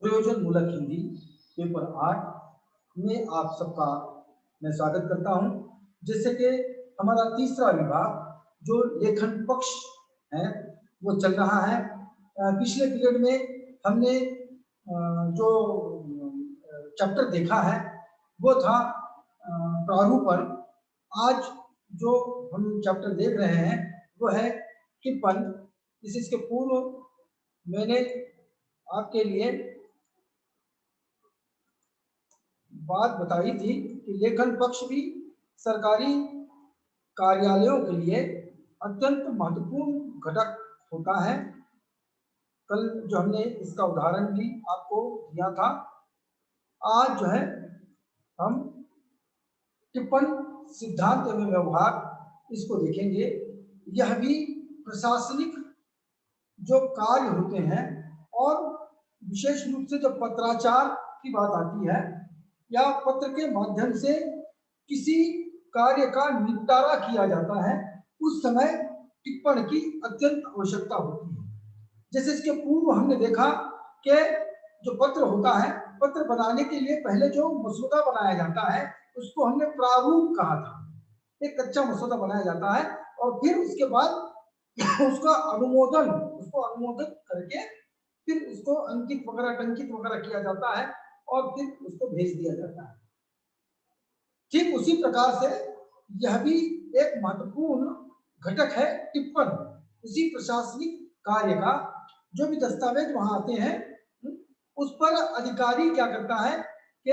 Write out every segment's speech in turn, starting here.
प्रयोजन मूलक हिंदी पेपर 8 में आप सबका मैं स्वागत करता हूं। जैसे कि हमारा तीसरा विभाग जो लेखन पक्ष है वो चल रहा है। पिछले पीरियड में हमने जो चैप्टर देखा है वो था प्रारूपण। आज जो हम चैप्टर देख रहे हैं वो है टिप्पण। इसके पूर्व मैंने आपके लिए बात बताई थी कि लेखन पक्ष भी सरकारी कार्यालयों के लिए अत्यंत महत्वपूर्ण घटक होता है। कल जो हमने इसका उदाहरण भी आपको दिया था। आज जो है हम टिप्पण सिद्धांत एवं व्यवहार इसको देखेंगे। यह भी प्रशासनिक जो कार्य होते हैं और विशेष रूप से जब पत्राचार की बात आती है या पत्र के माध्यम से किसी कार्य का निपटारा किया जाता है उस समय टिप्पण की अत्यंत आवश्यकता होती है। जैसे इसके पूर्व हमने देखा कि जो पत्र होता है, पत्र बनाने के लिए पहले जो मसौदा बनाया जाता है उसको हमने प्रारूप कहा था। एक कच्चा मसौदा बनाया जाता है और फिर उसके बाद उसका उसको अनुमोदन करके फिर उसको अंकित वगैरह टंकित वगैरह किया जाता है और फिर उसको भेज दिया जाता है। ठीक उसी प्रकार से यह भी एक महत्वपूर्ण घटक है टिप्पण। उसी प्रशासनिक कार्य का जो भी दस्तावेज वहां आते हैं उस पर अधिकारी क्या करता है कि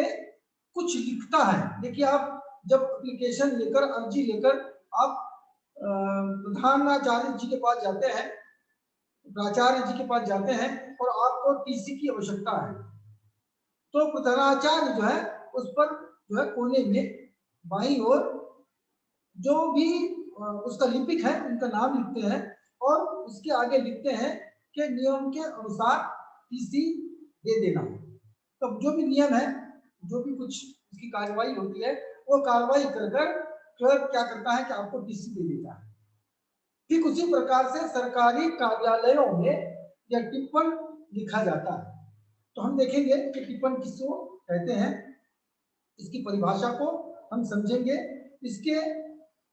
कुछ लिखता है। देखिए, आप जब एप्लीकेशन लेकर अर्जी लेकर आप प्रधानाचार्य जी के पास जाते हैं, प्राचार्य जी के पास जाते हैं और आपको टीसी की आवश्यकता है तो प्रधानाचार्य जो है उस पर जो है कोने में बाईं ओर जो भी उसका लिपिक है उनका नाम लिखते हैं और उसके आगे लिखते हैं कि नियम के अनुसार टीसी दे देना। तो जो भी नियम है, जो भी कुछ उसकी कार्रवाई होती है वो कार्रवाई कर क्लर्क क्या करता है कि आपको टीसी दे देता है। ठीक उसी प्रकार से सरकारी कार्यालयों में यह टिप्पण लिखा जाता है। तो हम देखेंगे कि टिप्पण किसको कहते हैं, इसकी परिभाषा को हम समझेंगे। इसके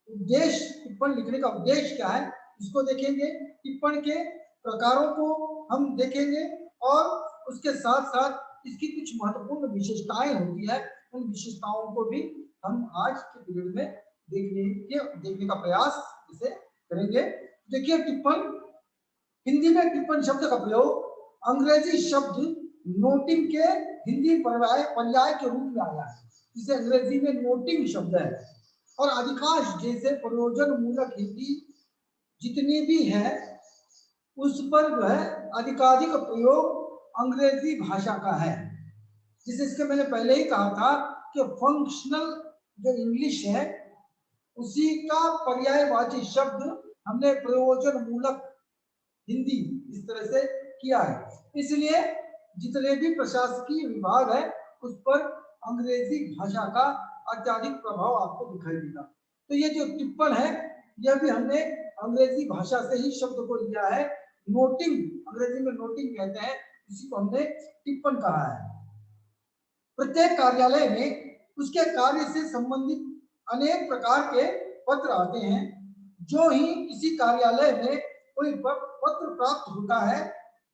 उद्देश्य, टिप्पण लिखने का उद्देश्य क्या है इसको देखेंगे। टिप्पण के प्रकारों को हम देखेंगे और उसके साथ साथ इसकी कुछ महत्वपूर्ण विशेषताएं होती है, उन विशेषताओं को भी हम आज के पीरियड में देखने का प्रयास इसे करेंगे। देखिए, टिप्पण हिंदी में टिप्पण शब्द का प्रयोग अंग्रेजी शब्द नोटिंग के हिंदी पर्याय के रूप में आया है। जिसे अंग्रेजी में नोटिंग शब्द है और अधिकांश जैसे प्रयोजन मूलक हिंदी जितनी भी है उस पर जो है अधिकाधिक प्रयोग अंग्रेजी भाषा का है। जिसे इसके मैंने पहले ही कहा था कि फंक्शनल जो इंग्लिश है उसी का पर्यायवाची शब्द हमने प्रयोजन मूलक हिंदी इस तरह से किया है। इसलिए जितने भी प्रशासकीय विभाग है उस पर अंग्रेजी भाषा का अत्यधिक प्रभाव आपको दिखाई देगा। तो ये जो टिप्पण है यह भी हमने अंग्रेजी भाषा से ही शब्द को लिया है। नोटिंग, अंग्रेजी में नोटिंग कहते हैं, इसी को हमने टिप्पण कहा है। प्रत्येक कार्यालय में उसके कार्य से संबंधित अनेक प्रकार के पत्र आते हैं। जो ही किसी कार्यालय में कोई पत्र प्राप्त होता है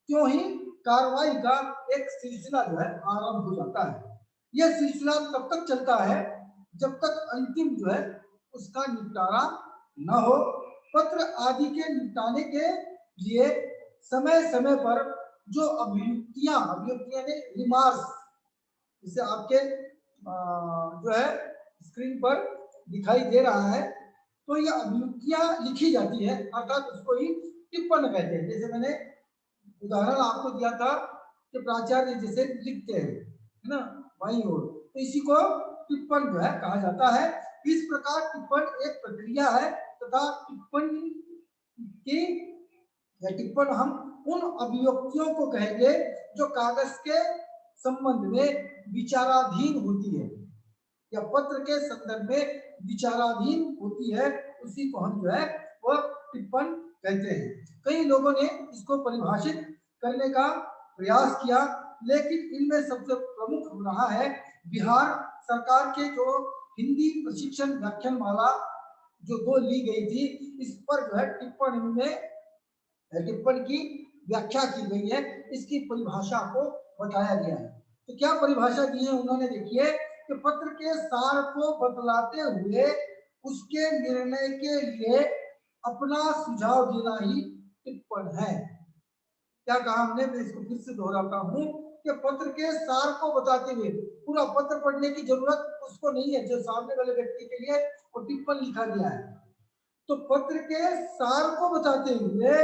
क्यों ही कार्रवाई का एक सिलसिला जो है आरंभ हो जाता है। यह सिलसिला तब तक चलता है जब तक अंतिम जो है उसका निपटारा न हो। पत्र आदि के निपटाने के लिए समय समय पर जो अभियुक्तियां ने रिमार्क्स, जिसे आपके जो है स्क्रीन पर दिखाई दे रहा है, तो ये अभियुक्तियां लिखी जाती है, अर्थात उसको ही टिप्पण कहते हैं। जैसे मैंने उदाहरण आपको दिया था कि प्राचार्य जैसे लिखते हैं, है ना, बाईं ओर, तो इसी को टिप्पण जो है कहा जाता है। इस प्रकार टिप्पण एक प्रक्रिया है तथा टिप्पण की टिप्पण हम उन अभिव्यक्तियों को कहेंगे जो कागज के संबंध में विचाराधीन होती है या पत्र के संदर्भ में विचाराधीन होती है, उसी को हम जो है वह टिप्पण कहते हैं। कई लोगों ने इसको परिभाषित करने का प्रयास किया लेकिन इनमें सबसे प्रमुख रहा है बिहार सरकार के जो हिंदी प्रशिक्षण व्याख्यानमाला जो 2 ली गई थी, इस पर जो है टिप्पण की व्याख्या की गई है, इसकी परिभाषा को बताया गया है। तो क्या परिभाषा दी है उन्होंने, देखिए कि पत्र के सार को बतलाते हुए उसके निर्णय के लिए अपना सुझाव देना ही टिप्पण है। क्या कहा हमने, मैं इसको फिर से दोहराता हूं कि पत्र के सार को बताते हुए, पूरा पत्र पढ़ने की जरूरत उसको नहीं है जो सामने वाले व्यक्ति के लिए वो टिप्पण लिखा गया है। तो पत्र के सार को बताते हुए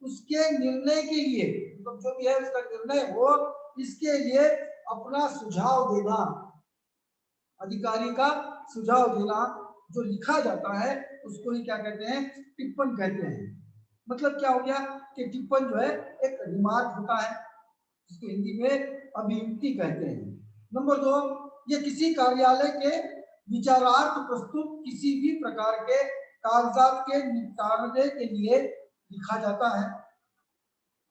उसके निर्णय के लिए, मतलब जो भी है उसका निर्णय हो, इसके लिए अपना सुझाव देना, अधिकारी का सुझाव देना जो लिखा जाता है उसको ही क्या कहते हैं, टिप्पण कहते हैं। मतलब क्या हो गया कि टिप्पण जो है एक रिमार्क होता है, जिसको हिंदी में अभियुक्ति कहते हैं। नंबर 2, ये किसी कार्यालय के विचारार्थ प्रस्तुत किसी भी प्रकार के कागजात के निपटारे के लिए लिखा जाता है।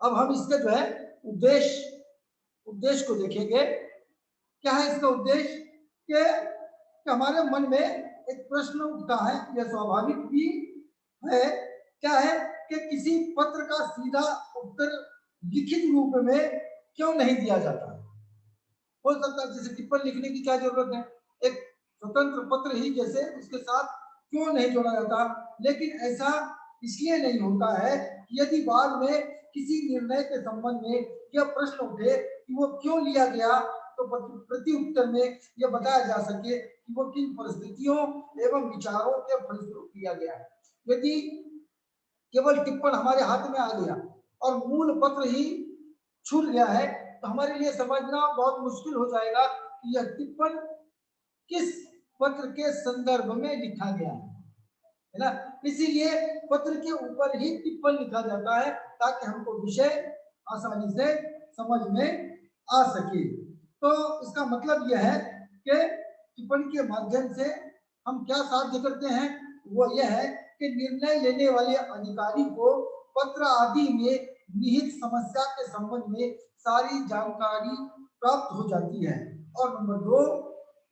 अब हम इसके जो है उद्देश्य को देखेंगे। क्या है इसका उद्देश्य, कि हमारे मन में एक प्रश्न उठता है, यह स्वाभाविक भी है, क्या है कि किसी पत्र का सीधा उत्तर लिखित रूप में क्यों नहीं दिया जाता। हो सकता है जैसे टिप्पण लिखने की क्या जरूरत है, एक स्वतंत्र पत्र ही जैसे उसके साथ क्यों नहीं जोड़ा जाता। लेकिन ऐसा इसलिए नहीं होता है कि यदि बाद में किसी निर्णय के संबंध में यह प्रश्न उठे कि वो क्यों लिया गया, तो प्रति उत्तर में यह बताया जा सके कि वो किन परिस्थितियों एवं विचारों के फलस्वरूप किया गया है। यदि केवल टिप्पण हमारे हाथ में आ गया और मूल पत्र ही छूट गया है, तो हमारे लिए समझना बहुत मुश्किल हो जाएगा कि यह टिप्पण किस पत्र के संदर्भ में लिखा गया है ना। इसीलिए पत्र के ऊपर ही टिप्पण लिखा जाता है ताकि हमको विषय आसानी से समझ में आ सके। तो इसका मतलब यह है कि टिप्पणी के माध्यम से हम क्या साध्य करते हैं, वो यह है कि निर्णय लेने वाले अधिकारी को पत्र आदि में निहित समस्या के संबंध में सारी जानकारी प्राप्त हो जाती है। और नंबर 2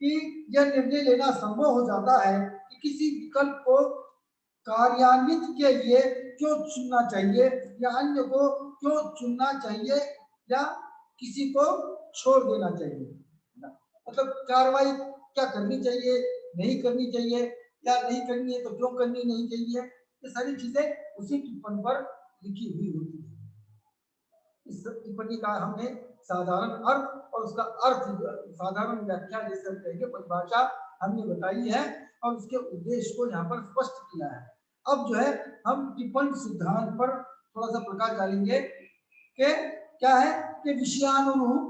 कि यह निर्णय लेना संभव हो जाता है कि किसी विकल्प को कार्यान्वित के लिए क्यों चुनना चाहिए या अन्य को क्यों चुनना चाहिए या किसी को छोड़ देना चाहिए। मतलब कार्रवाई क्या करनी चाहिए, नहीं करनी चाहिए, या नहीं करनी है तो क्यों करनी नहीं चाहिए, ये सारी चीजें उसी टिप्पणी पर लिखी हुई होती है। इस टिप्पणी का हमने साधारण अर्थ और उसका अर्थ साधारण व्याख्या जैसे हम कहेंगे परिभाषा हमने बताई है और उसके उद्देश्य को यहाँ पर स्पष्ट किया है। अब जो है हम टिप्पणी सिद्धांत पर थोड़ा सा प्रकाश डालेंगे कि क्या है कि विषयानुरूप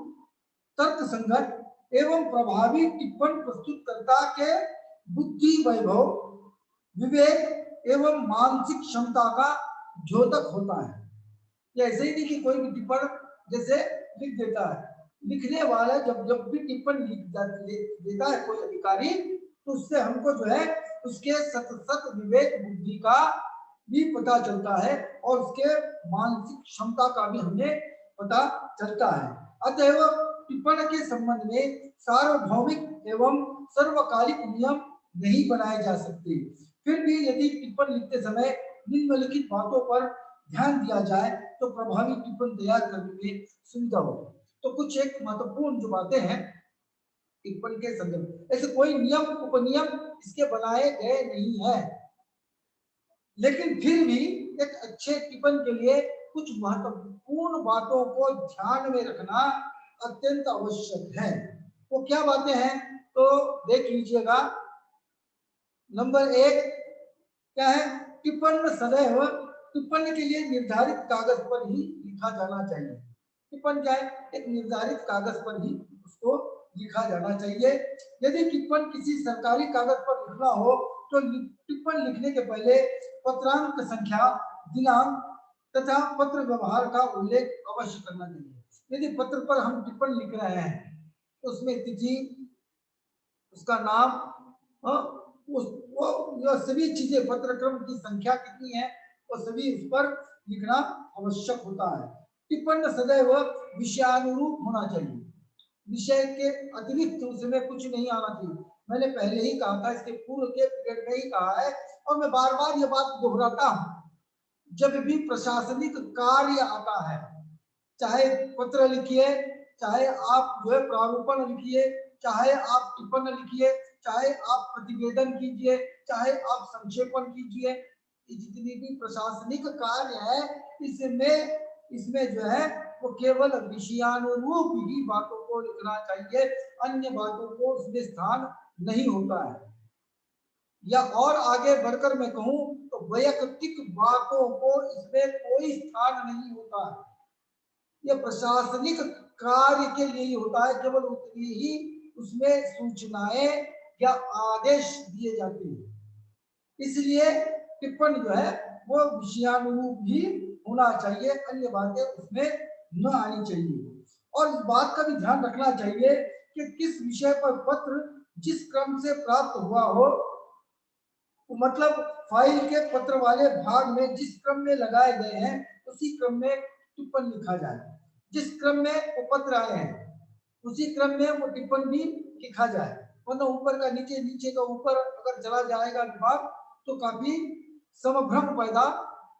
तर्क संगत एवं प्रभावी टिप्पण प्रस्तुतकर्ता के बुद्धि वैभव, विवेक एवं मानसिक क्षमता का द्योतक होता है। ये ऐसे ही नहीं कि कोई भी टिप्पण जैसे लिख देता है, लिखने वाला जब भी टिप्पण देता है कोई अधिकारी, तो उससे हमको जो है उसके सत विवेक बुद्धि का भी पता चलता है और उसके मानसिक क्षमता का भी हमें पता चलता है। अतएव टिप्पण के संबंध में सार्वभौमिक एवं सर्वकालिक नियम नहीं बनाए जा सकते। फिर भी यदि टिप्पण लिखते समय निम्नलिखित बातों पर ध्यान दिया जाए तो प्रभावी टिप्पण तैयार करने में सुविधा हो। तो कुछ एक महत्वपूर्ण जो बातें हैं टिप्पण के संदर्भ, ऐसे कोई नियम उपनियम इसके बनाए गए नहीं है, लेकिन फिर भी एक अच्छे टिप्पण के लिए कुछ महत्वपूर्ण बातों को ध्यान में रखना अत्यंत आवश्यक है। वो क्या बातें हैं तो देख लीजिएगा। नंबर 1 क्या है, टिप्पण सदैव टिप्पणी के लिए निर्धारित कागज पर ही लिखा जाना चाहिए। टिप्पण क्या है, एक निर्धारित कागज पर ही उसको लिखा जाना चाहिए। यदि टिप्पण किसी सरकारी कागज पर लिखना हो तो टिप्पण लिखने के पहले पत्रांक संख्या, दिनांक तथा पत्र व्यवहार का उल्लेख अवश्य करना चाहिए। यदि पत्र पर हम टिप्पण लिख रहे हैं तो उसमें तिथि, उसका नाम, वो सभी चीजें, पत्र क्रम की संख्या कितनी है वो सभी उस पर लिखना आवश्यक होता है। टिप्पण सदैव विषयानुरूप होना चाहिए, विषय के अतिरिक्त उसमें कुछ नहीं आना चाहिए। मैंने पहले ही कहा था, इसके पूर्व के पीरियड में ही कहा है, और मैं बार बार ये बात दोहराता हूं, जब भी प्रशासनिक कार्य आता है, चाहे पत्र लिखिए, चाहे आप जो है प्रारूपण लिखिए, चाहे आप टिप्पण लिखिए, चाहे आप प्रतिवेदन कीजिए, चाहे आप संक्षेपण कीजिए, जितनी भी प्रशासनिक कार्य है इसमें जो है वो केवल विषयानुरूप ही बातों को लिखना चाहिए, अन्य बातों को उसमें स्थान नहीं होता है। या और आगे बढ़कर मैं कहूं तो वैयक्तिक बातों को इसमें कोई स्थान नहीं होता है। यह प्रशासनिक कार्य के लिए ही होता है, केवल उतनी ही उसमें सूचनाएं या आदेश दिए जाते हैं। इसलिए टिप्पण जो है वो विषयानुरूप ही होना चाहिए, अन्य बातें उसमें न आनी चाहिए। और इस बात का भी ध्यान रखना चाहिए कि किस विषय पर पत्र जिस क्रम से प्राप्त हुआ हो, मतलब फाइल के पत्र वाले भाग में जिस क्रम में लगाए गए हैं उसी क्रम में टिप्पण लिखा जाए। जिस क्रम में वो पत्र आए हैं उसी क्रम में वो टिप्पण भी लिखा जाए, वरना ऊपर का नीचे, नीचे का ऊपर अगर चला जाएगा विभाग तो काफी समभ्रम पैदा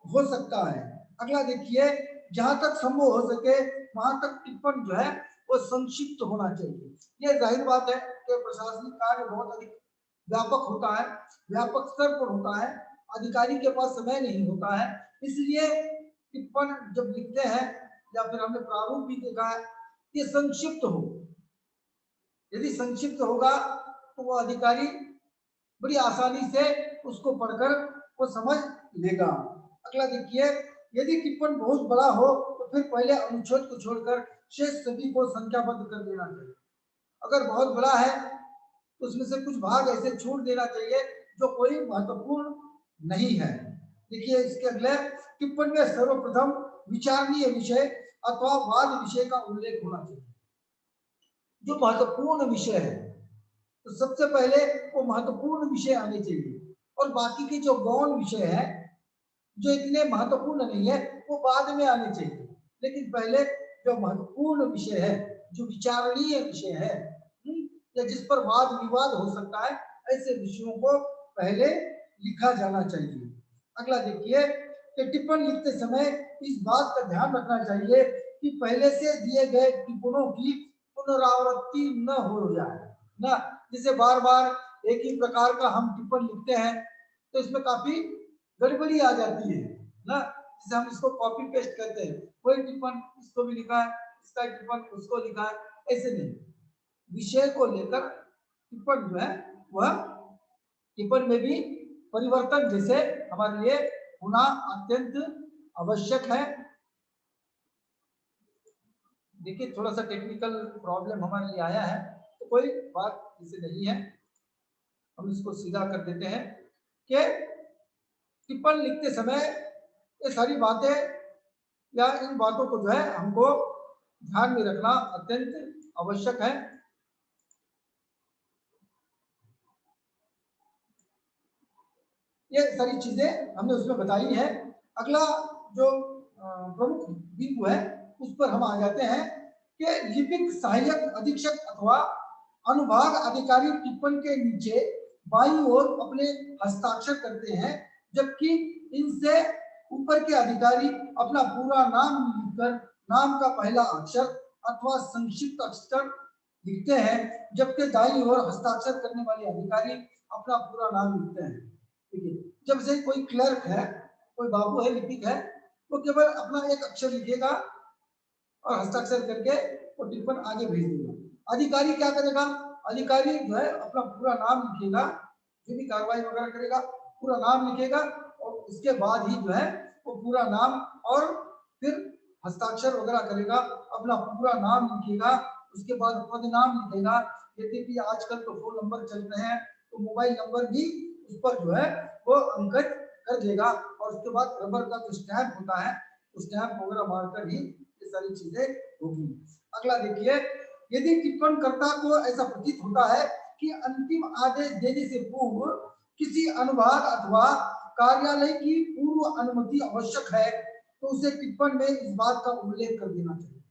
हो सकता है। अगला देखिए, जहां तक संभव हो सके वहां तक टिप्पण जो है वो संक्षिप्त होना चाहिए। ये जाहिर बात है कि प्रशासनिक कार्य बहुत अधिक व्यापक होता है, व्यापक स्तर पर होता है, अधिकारी के पास समय नहीं होता है, इसलिए टिप्पण जब लिखते हैं या फिर हमने प्रारूप भी देखा है, ये संक्षिप्त हो। यदि संक्षिप्त होगा तो वो अधिकारी बड़ी आसानी से उसको पढ़कर वो समझ लेगा। अगला देखिए, यदि टिप्पण बहुत बड़ा हो तो फिर पहले अनुच्छेद को छोड़कर शेष सभी को संख्याबद्ध कर देना चाहिए। अगर बहुत बड़ा है तो उसमें से कुछ भाग ऐसे छोड़ देना चाहिए जो कोई महत्वपूर्ण नहीं है। देखिए इसके अगले, टिप्पण में सर्वप्रथम विचारणीय विषय अथवा वाद विषय का उल्लेख होना चाहिए। जो महत्वपूर्ण विषय है तो सबसे पहले वो महत्वपूर्ण विषय आने चाहिए, और बाकी के जो गौण विषय है जो इतने महत्वपूर्ण नहीं है वो बाद में आने चाहिए। लेकिन पहले जो महत्वपूर्ण विषय है, जो विचारणीय विषय है या जिस पर वाद विवाद हो सकता है, ऐसे विषयों को पहले लिखा जाना चाहिए। अगला देखिए कि टिप्पण लिखते समय इस बात का ध्यान रखना चाहिए कि पहले से दिए गए टिप्पणों की पुनरावृत्ति न हो जाए ना। जिसे बार बार एक ही प्रकार का हम टिप्पण लिखते हैं तो इसमें काफी गड़बड़ी आ जाती है ना। जैसे हम इसको कॉपी पेस्ट करते हैं, कोई टिप्पण इसको भी लिखा है, इसका टिप्पण उसको लिखा है, ऐसे नहीं। विषय को लेकर टिप्पण जो है वह टिप्पण में भी परिवर्तन जैसे हमारे लिए होना अत्यंत आवश्यक है। देखिए थोड़ा सा टेक्निकल प्रॉब्लम हमारे लिए आया है, तो कोई बात इसे नहीं है, हम इसको सीधा कर देते हैं कि टिप्पण लिखते समय ये सारी बातें या इन बातों को जो है हमको ध्यान में रखना अत्यंत आवश्यक है। ये सारी चीजें हमने उसमें बताई है। अगला जो प्रमुख बिंदु है उस पर हम आ जाते हैं कि लिपिक सहायक अधीक्षक अथवा अनुभाग अधिकारी टिप्पण के नीचे बाईं ओर अपने हस्ताक्षर करते हैं, जबकि इनसे ऊपर के अधिकारी अपना पूरा नाम लिखकर नाम का पहला अक्षर अथवा संक्षिप्त अक्षर लिखते हैं, जबकि दाईं ओर हस्ताक्षर करने वाले अधिकारी अपना पूरा नाम लिखते हैं। ठीक है, जब से कोई क्लर्क है, कोई बाबू है, लिपिक है, वो केवल अपना एक अक्षर लिखेगा और हस्ताक्षर करके वो टिप्पण आगे भेज देगा। अधिकारी क्या करेगा, अधिकारी जो है अपना पूरा नाम लिखेगा, जो भी कार्रवाई वगैरह करेगा पूरा नाम लिखेगा, और उसके बाद ही जो है वो पूरा नाम और फिर हस्ताक्षर वगैरह करेगा, अपना पूरा नाम लिखेगा, उसके बाद पद नाम लिखेगा। यद्यपि आजकल तो फोन नंबर चल रहे हैं तो मोबाइल नंबर भी उस पर जो है वो अंकित कर देगा, और उसके बाद रबर का जो स्टैंप होता है उस स्टैंप वगैरह मारकर ही ये सारी चीजें होगी। अगला देखिए, यदि टिप्पणकर्ता को ऐसा प्रतीत होता है कि अंतिम आदेश देने से पूर्व किसी अनुभाग अथवा कार्यालय की पूर्व अनुमति आवश्यक है, तो उसे टिप्पण में इस बात का उल्लेख कर देना चाहिए।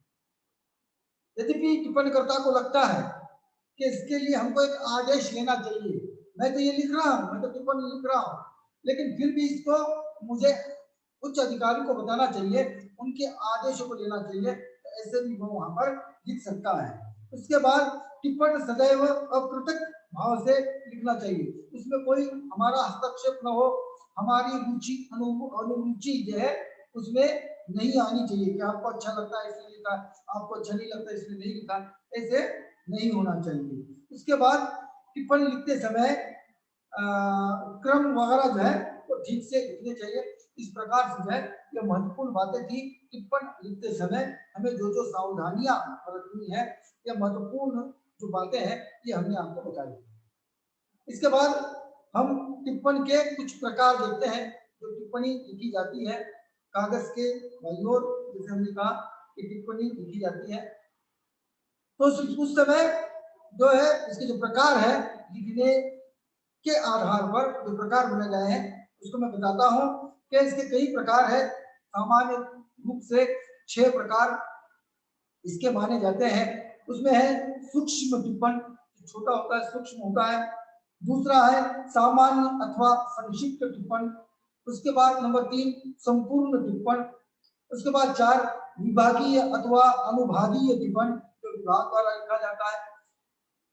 यद्यपि टिप्पणकर्ता को लगता है कि इसके लिए हमको एक आदेश लेना चाहिए, मैं तो ये लिख रहा हूँ, मैं तो टिप्पण लिख रहा हूँ, लेकिन फिर भी इसको मुझे उच्च अधिकारी को बताना चाहिए, उनके आदेशों को लेना चाहिए, तो ऐसे भी वो वहां पर लिख सकता है। उसके बाद टिप्पण सदैव अकृतक भाव से लिखना चाहिए, उसमें कोई हमारा हस्तक्षेप न हो, हमारी रुचि अनुरुचि जो है उसमें नहीं आनी चाहिए कि आपको अच्छा लगता है इसलिए लिखा, आपको अच्छा नहीं लगता इसलिए नहीं लिखा, ऐसे नहीं होना चाहिए। उसके बाद टिप्पणी लिखते समय क्रम वगैरह जो है वो ठीक से लिखने चाहिए। इस प्रकार से जो है ये महत्वपूर्ण बातें थी। टिप्पण लिखते समय हमें जो जो सावधानियां बरतनी है, ये महत्वपूर्ण जो बातें हैं ये हमने आपको बताई। इसके बाद हम टिप्पण के कुछ प्रकार देखते हैं जो टिप्पणी लिखी जाती है कागज के बाईं ओर, जैसे हमने कहा कि टिप्पणी लिखी जाती है, तो उस समय जो है इसके जो प्रकार है लिखने के आधार पर जो प्रकार बनाए गए हैं उसको मैं बताता हूं कि इसके कई प्रकार है। सामान्य रूप से 6 प्रकार इसके माने जाते हैं। उसमें है सूक्ष्म टिप्पण, छोटा होता है, सूक्ष्म होता है। दूसरा है सामान्य अथवा संक्षिप्त टिप्पण। उसके बाद नंबर 3 संपूर्ण टिप्पण। उसके बाद 4 विभागीय अथवा अनुभागीय टिप्पण, जो विभाग द्वारा लिखा जाता है।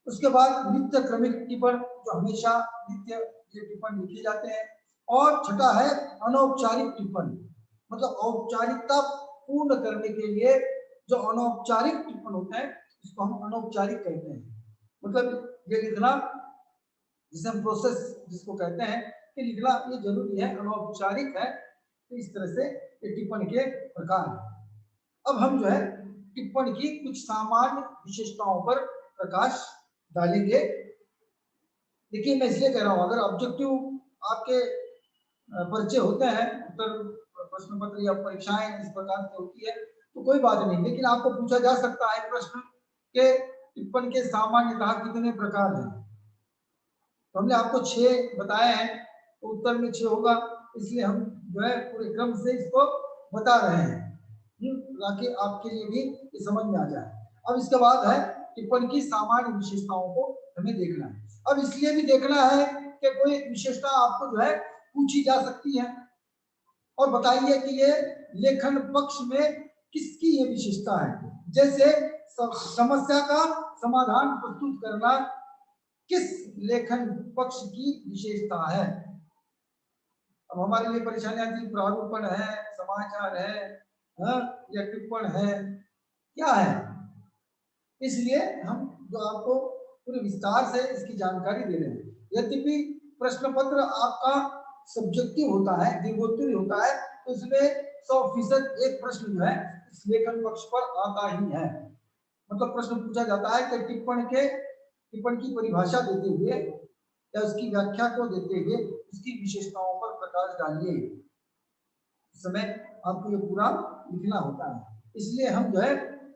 उसके बाद नित्य क्रमिक टिप्पण, जो हमेशा नित्य ये टिप्पण लिखे जाते हैं। और छठा है अनौपचारिक टिप्पण, मतलब औपचारिकता पूर्ण करने के लिए जो अनौपचारिक टिप्पण होते हैं इसको हम अनौपचारिक कहते हैं। मतलब ये लिखना जिसे हम प्रोसेस जिसको कहते हैं कि लिखना ये जरूरी है, अनौपचारिक है। तो इस तरह से ये टिप्पण के प्रकार है। अब हम जो है टिप्पण की कुछ सामान्य विशेषताओं पर प्रकाश डालेंगे। देखिए मैं इसलिए कह रहा हूं, अगर ऑब्जेक्टिव आपके परिचय होते हैं, उत्तर प्रश्न पत्र या परीक्षाएं इस प्रकार से होती है तो कोई बात नहीं, लेकिन आपको पूछा जा सकता है प्रश्न के टिप्पण के सामान्यतः कितने प्रकार हैं। तो हमने आपको 6 बताए हैं, तो उत्तर में 6 होगा, इसलिए हम जो है पूरे क्रम से इसको बता रहे हैं ताकि आपके लिए भी ये समझ में आ जाए। अब इसके बाद है टिप्पण की सामान्य विशेषताओं को हमें देखना है। अब इसलिए भी देखना है कि कोई विशेषता आपको जो है पूछी जा सकती है और बताइए कि ये लेखन पक्ष में किसकी ये विशेषता है। जैसे समस्या का समाधान प्रस्तुत करना किस लेखन पक्ष की विशेषता है। अब हमारे लिए परेशानी आती है, प्रारूपण है, समाचार है, या टिप्पण है, क्या है। इसलिए हम जो आपको पूरे विस्तार से इसकी जानकारी दे रहे हैं। यद्यपि प्रश्न पत्र आपका सब्जेक्टिव होता है, दीर्घोत्तरी होता है, तो इसमें 100% एक प्रश्न जो है इस लेखन पक्ष पर आता ही है। मतलब प्रश्न पूछा जाता है कि टिप्पण की परिभाषा देते हुए या उसकी व्याख्या को देते हुए उसकी विशेषताओं पर प्रकाश डालिए। इस समय आपको ये पूरा लिखना होता है, इसलिए हम जो है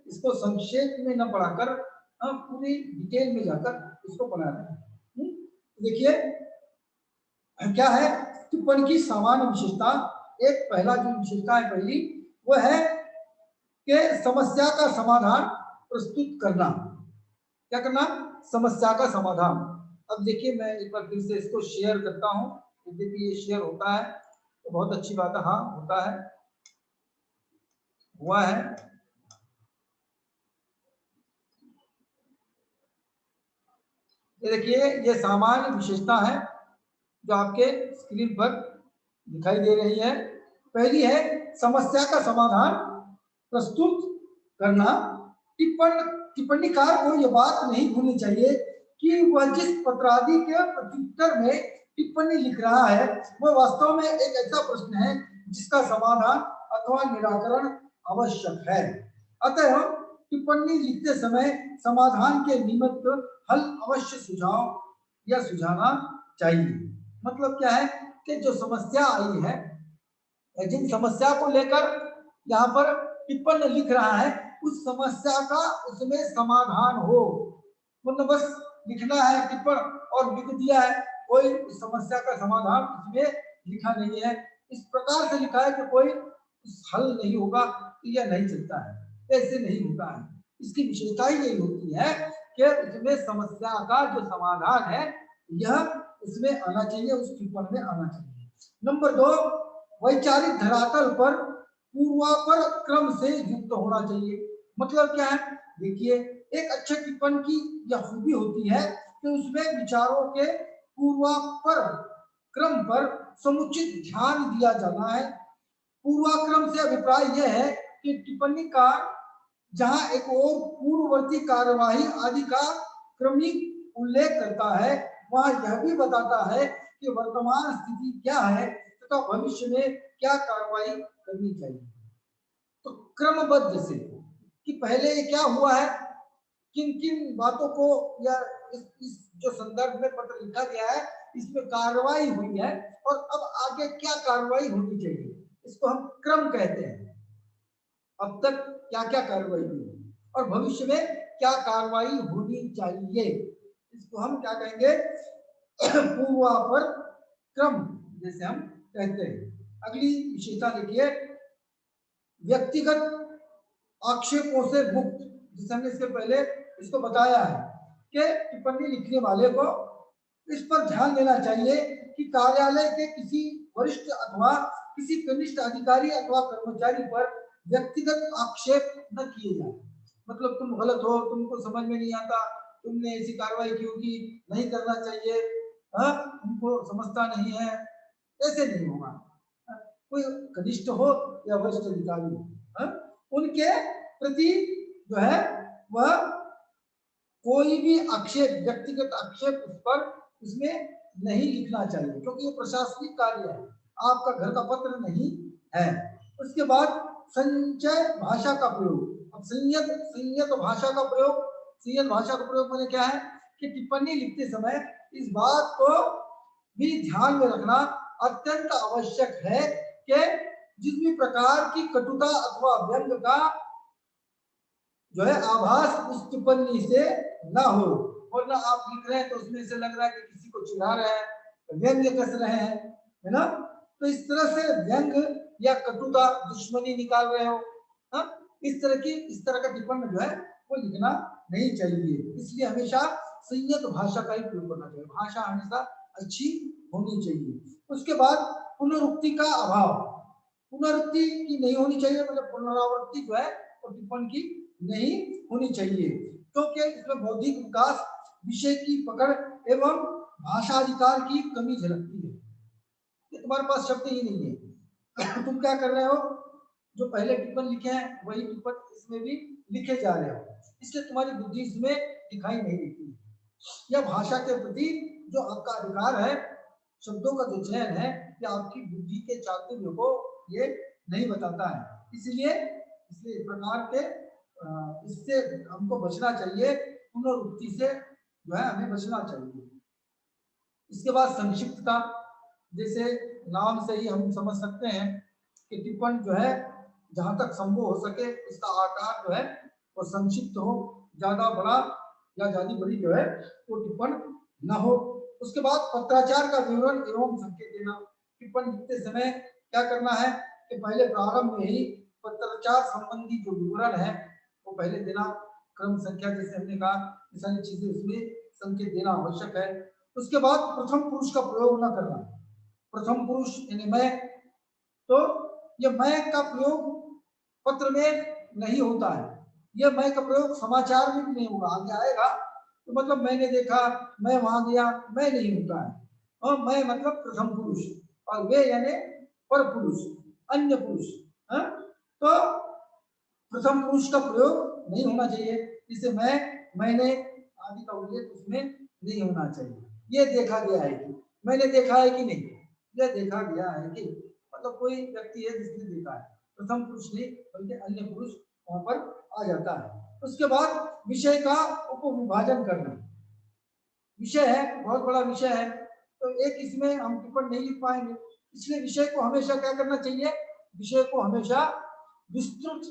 इसको संक्षेप में न पढ़ाकर हम पूरी डिटेल में जाकर इसको पढ़ा रहे हैं। देखिए क्या है टिप्पण की सामान्य विशेषता। एक पहला जो विशेषता है पहली, वो है कि समस्या का समाधान प्रस्तुत करना। क्या करना? समस्या का समाधान। अब देखिए मैं एक बार फिर से इसको शेयर करता हूं, यदि ये शेयर होता है तो बहुत अच्छी बात है। हाँ होता है, हुआ है। ये देखिए ये सामान्य विशेषता है जो आपके स्क्रीन पर दिखाई दे रही है। पहली है समस्या का समाधान प्रस्तुत करना। टिप्पणीकार को यह बात नहीं भूलनी चाहिए कि वह जिस पत्रादि के प्रत्युत्तर में टिप्पणी लिख रहा है वह वास्तव में एक ऐसा प्रश्न है जिसका समाधान अथवा निराकरण आवश्यक है। अतः टिप्पणी लिखते समय समाधान के निमित्त हल अवश्य सुझाव या सुझाना चाहिए। मतलब क्या है कि जो समस्या आई है, जिन समस्या को लेकर यहाँ पर टिप्पण लिख रहा है उस समस्या का उसमें समाधान हो। मतलब बस लिखना है टिप्पण और लिख दिया है, कोई समस्या का समाधान उसमें लिखा नहीं है। इस प्रकार से लिखा है कि कोई हल नहीं होगा तो यह नहीं चलता है, ऐसे नहीं होता है। इसकी विशेषता ही यही होती है कि इसमें समस्या का जो समाधान है यह उसमें आना चाहिए, उस टिप्पण में आना चाहिए। नंबर 2, वैचारिक धरातल पर पूर्वापर क्रम से युक्त होना चाहिए। मतलब क्या है, देखिए एक अच्छे टिप्पण की यह खूबी होती है कि उसमें विचारों के पूर्वापर क्रम पर समुचित ध्यान दिया जाना है। पूर्वाक्रम से अभिप्राय यह है कि टिप्पणी का जहां एक और पूर्ववर्ती कार्यवाही आदि का क्रमिक उल्लेख करता है, वहां यह भी बताता है कि वर्तमान स्थिति क्या है तथा भविष्य में क्या कार्रवाई करनी चाहिए। तो क्रमबद्ध से कि पहले क्या हुआ है, किन किन बातों को या इस जो संदर्भ में पत्र लिखा गया है इसमें कार्रवाई हुई है और अब आगे क्या कार्रवाई होनी चाहिए, इसको हम क्रम कहते हैं। अब तक क्या क्या कार्रवाई हुई और भविष्य में क्या कार्रवाई होनी चाहिए, इसको हम क्या कहेंगे, पूर्वापर क्रम जैसे हम कहते हैं। अगली विशेषता देखिए, व्यक्तिगत आक्षेपों से मुक्त। जैसे हमने इसके पहले इसको बताया है कि टिप्पणी लिखने वाले को इस पर ध्यान देना चाहिए कि कार्यालय के किसी वरिष्ठ अथवा किसी कनिष्ठ अधिकारी अथवा कर्मचारी पर व्यक्तिगत आक्षेप न किए जाए। मतलब तुम गलत हो, तुमको समझ में नहीं आता, तुमने ऐसी कार्रवाई क्यों की, नहीं करना चाहिए, तुमको समझता नहीं है, ऐसे नहीं होगा। कोई कनिष्ठ हो या वरिष्ठ अधिकारी हो, उनके प्रति जो है वह कोई भी आक्षेप, व्यक्तिगत आक्षेप उस पर उसमें नहीं लिखना चाहिए, क्योंकि ये प्रशासनिक कार्य है, आपका घर का पत्र नहीं है। उसके बाद संचय भाषा का प्रयोग। अब संयत भाषा का प्रयोग, संयत भाषा का प्रयोग मैंने क्या है कि टिप्पणी लिखते समय इस बात को भी ध्यान में रखना अत्यंत आवश्यक है कि जिस भी प्रकार की कटुता अथवा व्यंग का जो है आभास उस टिप्पणी से ना हो, और ना आप लिख रहे हैं तो उसमें से लग रहा है कि किसी को चिढ़ा रहे हैं, व्यंग्य कस रहे हैं, है ना। तो इस तरह से व्यंग या कटुता, दुश्मनी निकाल रहे हो, हा? इस तरह का टिप्पणी जो है वो लिखना नहीं चाहिए। इसलिए हमेशा संयत भाषा का ही प्रयोग करना चाहिए, भाषा हमेशा अच्छी होनी चाहिए। उसके बाद पुनरुक्ति का अभाव, पुनरुक्ति की नहीं होनी चाहिए, मतलब पुनरावृत्ति जो है वो टिप्पणी की नहीं होनी चाहिए, क्योंकि इसमें बौद्धिक विकास, विषय की पकड़ एवं भाषाधिकार की कमी झलकती है। तुम्हारे पास शब्द ही नहीं है, तुम क्या कर रहे हो, जो पहले टिप्पण लिखे हैं वही टिप्पण इसमें भी लिखे जा रहे हो, इसलिए तुम्हारी बुद्धि इसमें दिखाई नहीं देती। यह भाषा के प्रति जो आपका अधिकार है, शब्दों का जो चयन है, यह आपकी बुद्धि के चातुर्य को ये नहीं बताता है। इसलिए इस प्रकार के इससे हमको बचना चाहिए, पुनरुक्ति से जो है हमें बचना चाहिए। इसके बाद संक्षिप्तता, जैसे नाम से ही हम समझ सकते हैं कि टिप्पण जो है जहां तक संभव हो सके इसका आकार जो है वो संक्षिप्त हो, ज्यादा बड़ा या ज्यादा बड़ी जो है वो टिप्पण न हो। उसके बाद पत्राचार का विवरण एवं संकेत देना। टिप्पण लिखते समय क्या करना है कि पहले प्रारंभ में ही पत्राचार संबंधी जो विवरण है वो पहले देना, क्रम संख्या जैसे हमने कहा, ये सारी चीजें उसमें संकेत देना आवश्यक है। उसके बाद प्रथम पुरुष का प्रयोग न करना। प्रथम पुरुष यानी मैं, तो ये मैं का प्रयोग पत्र में नहीं होता है, ये मैं का प्रयोग समाचार में भी नहीं होगा, आगे आएगा तो मतलब मैंने देखा, मैं वहां गया, मैं नहीं होता है। और मैं मतलब प्रथम पुरुष, और वे यानी पर पुरुष, अन्य पुरुष, तो प्रथम पुरुष का प्रयोग नहीं होना चाहिए। इसे मैंने आदि का उल्लेख उसमें नहीं होना चाहिए। ये देखा गया है कि, मैंने देखा है कि नहीं, यह देखा गया है कि, मतलब कोई व्यक्ति है जिसने देखा है, प्रथम पुरुष नहीं बल्कि अन्य पुरुष वहां पर आ जाता है। उसके बाद विषय का उपविभाजन करना। विषय है, बहुत बड़ा विषय है, तो एक इसमें हम टिप्पण नहीं लिख पाएंगे, इसलिए विषय को हमेशा क्या करना चाहिए, विषय को हमेशा विस्तृत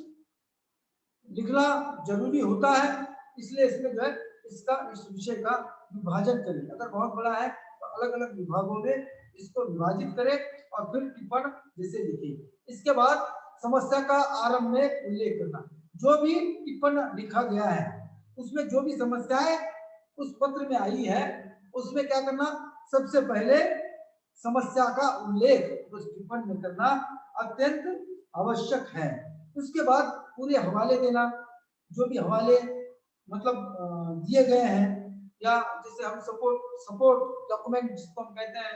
लिखना जरूरी होता है। इसलिए इसमें जो है इसका, इस विषय का विभाजन करें, अगर बहुत बड़ा है तो अलग अलग विभागों में इसको विभाजित करें और फिर टिप्पण जैसे लिखें। इसके बाद समस्या का आरंभ में उल्लेख करना। जो भी टिप्पण लिखा गया है उसमें जो भी समस्याएं उस पत्र में आई है उसमें क्या करना, सबसे पहले समस्या का उल्लेख उस टिप्पणी में करना अत्यंत आवश्यक है। उसके बाद पूरे हवाले देना, जो भी हवाले मतलब दिए गए हैं, या जैसे हम सपोर्ट डॉक्यूमेंट जिसको हम कहते हैं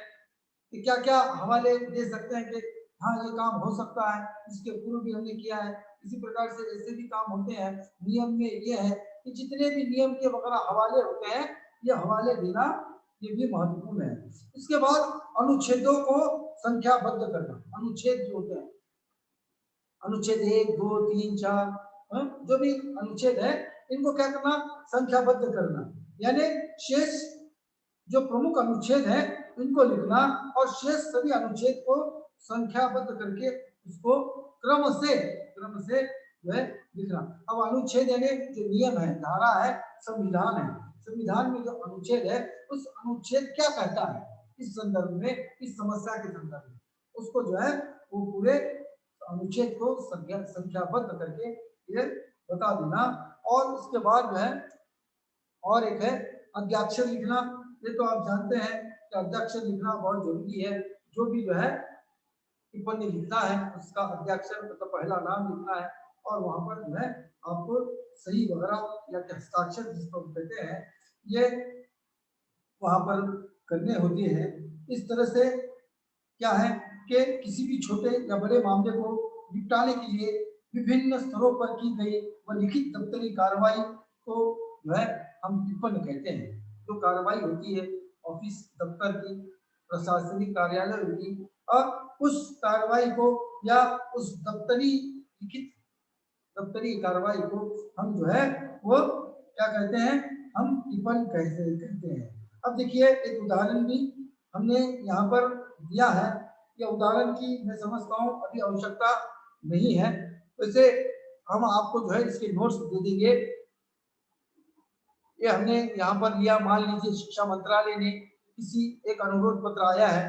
कि क्या क्या हवाले दे सकते हैं कि हाँ ये काम हो सकता है, इसके पूर्व भी हमने किया है। इसी प्रकार से ऐसे भी काम होते हैं। नियम में ये है कि जितने भी नियम के वगैरह हवाले होते हैं ये हवाले देना ये भी महत्वपूर्ण है। इसके बाद अनुच्छेदों को संख्याबद्ध करना। अनुच्छेद जो होते हैं, अनुच्छेद 1, 2, 3, 4 जो भी अनुच्छेद है इनको क्या करना, संख्याबद्ध करना। यानी शेष जो प्रमुख अनुच्छेद है इनको लिखना और शेष सभी अनुच्छेद को संख्याबद्ध करके उसको क्रम से जो है लिखना। अब अनुच्छेद यानी जो नियम है, धारा है, संविधान है, संविधान में जो अनुच्छेद है उस अनुच्छेद क्या कहता है इस संदर्भ में, इस समस्या के संदर्भ में, उसको जो है वो पूरे अनुच्छेद को संख्याबद्ध करके ये बता देना। और उसके बाद जो है और एक है अध्याक्षर लिखना। ये तो आप जानते हैं कि अध्याक्षर लिखना बहुत जरूरी है। जो भी जो है टिप्पणी लिखना है उसका अध्याक्षर मतलब पहला नाम लिखना है और वहां पर जो है आपको सही वगैरह या हस्ताक्षर जिसको कहते हैं ये वहां पर करने होते हैं। इस तरह से क्या है कि किसी भी छोटे या बड़े मामले को निपटाने के लिए विभिन्न स्तरों पर की गई व लिखित दफ्तरी कार्रवाई को जो है हम टिप्पणी कहते हैं। जो कार्रवाई होती है ऑफिस दफ्तर की, प्रशासनिक कार्यालय की, और उस कार्रवाई को या उस दफ्तरी लिखित दफ्तरी कार्रवाई को हम जो है वो क्या कहते हैं, हम टिप्पणी कहते हैं। अब देखिए एक उदाहरण भी हमने यहाँ पर दिया है। यह उदाहरण की मैं समझता हूँ अभी आवश्यकता नहीं है, वैसे हम आपको जो है इसके नोट्स दे देंगे। ये हमने यहाँ पर लिया, मान लीजिए शिक्षा मंत्रालय ने किसी एक अनुरोध पत्र आया है,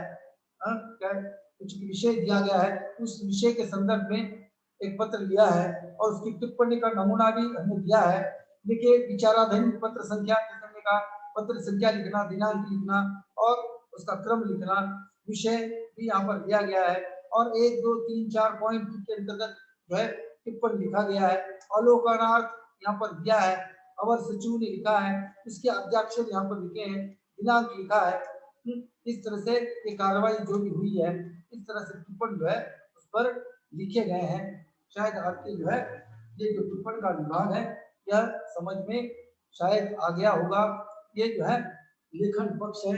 क्या कुछ विषय दिया गया है, उस विषय के संदर्भ में एक पत्र लिया है और उसकी टिप्पणी का नमूना भी हमने दिया है। देखिए विचाराधीन पत्र संख्या लिखने का, पत्र संख्या लिखना, दिनांक लिखना और उसका क्रम लिखना, विषय भी यहाँ पर दिया गया है और 1, 2, 3, 4 पॉइंट के अंतर्गत जो है टिप्पणी लिखा गया है। अवलोकनार्थ यहाँ पर दिया है, अवर सचिव ने लिखा है, इसके अध्यक्ष यहाँ पर लिखे हैं, दिनांक लिखा है। इस तरह से ये कार्रवाई जो भी हुई है इस तरह से टिप्पणी जो है उस पर लिखे गए हैं। शायद आपके जो है ये जो टिप्पणी का विभाग है यह समझ में शायद आ गया होगा। ये जो है लेखन पक्ष है।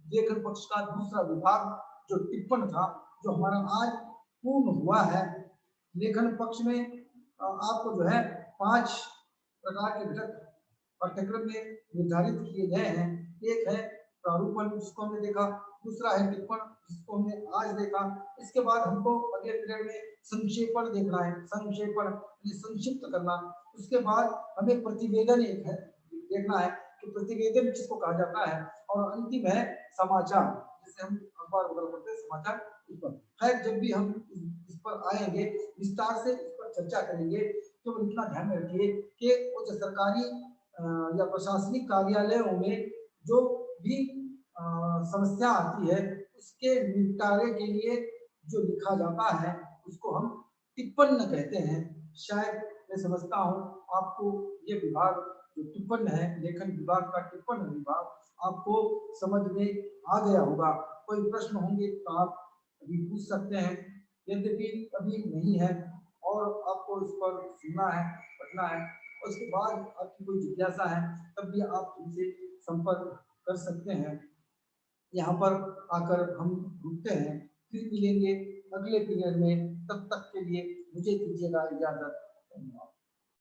लेखन पक्ष का दूसरा विभाग जो टिप्पण था जो हमारा आज पूर्ण हुआ है। लेखन पक्ष में आपको जो है 5 प्रकार के घटक पाठ्यक्रम में निर्धारित किए गए हैं। एक है प्रारूपण जिसको हमने देखा, दूसरा है टिप्पण जिसको हमने आज देखा। इसके बाद हमको अगले पीरियड में संक्षेपण देखना है, संक्षेपण संक्षिप्त करना। उसके बाद हमें प्रतिवेदन एक है देखना है कि प्रतिवेदन किसको कहा जाता है, और अंतिम है समाचार, जैसे हम अखबार वगैरह पढ़ते हैं समाचार ऊपर। खैर जब भी हम इस पर आएंगे विस्तार से इस पर चर्चा करेंगे, तो इतना ध्यान में रखिए कि उच्च सरकारी या प्रशासनिक कार्यालयों में जो भी समस्या आती है उसके निपटारे के लिए जो लिखा जाता है उसको हम टिप्पण कहते हैं। शायद मैं समझता हूँ आपको ये विभाग जो टिप्पण है, लेखन विभाग का टिप्पण विभाग आपको समझ में आ गया होगा। कोई प्रश्न होंगे तो आप अभी पूछ सकते हैं, यद्यपि अभी नहीं है और आपको इस पर सुनना है, पढ़ना है, उसके बाद आपकी कोई जिज्ञासा है तब भी आप उनसे संपर्क कर सकते हैं। यहाँ पर आकर हम रुकते हैं, फिर मिलेंगे अगले पीरियड में। तब तक के लिए मुझे दीजिएगा इजाजत। धन्यवाद।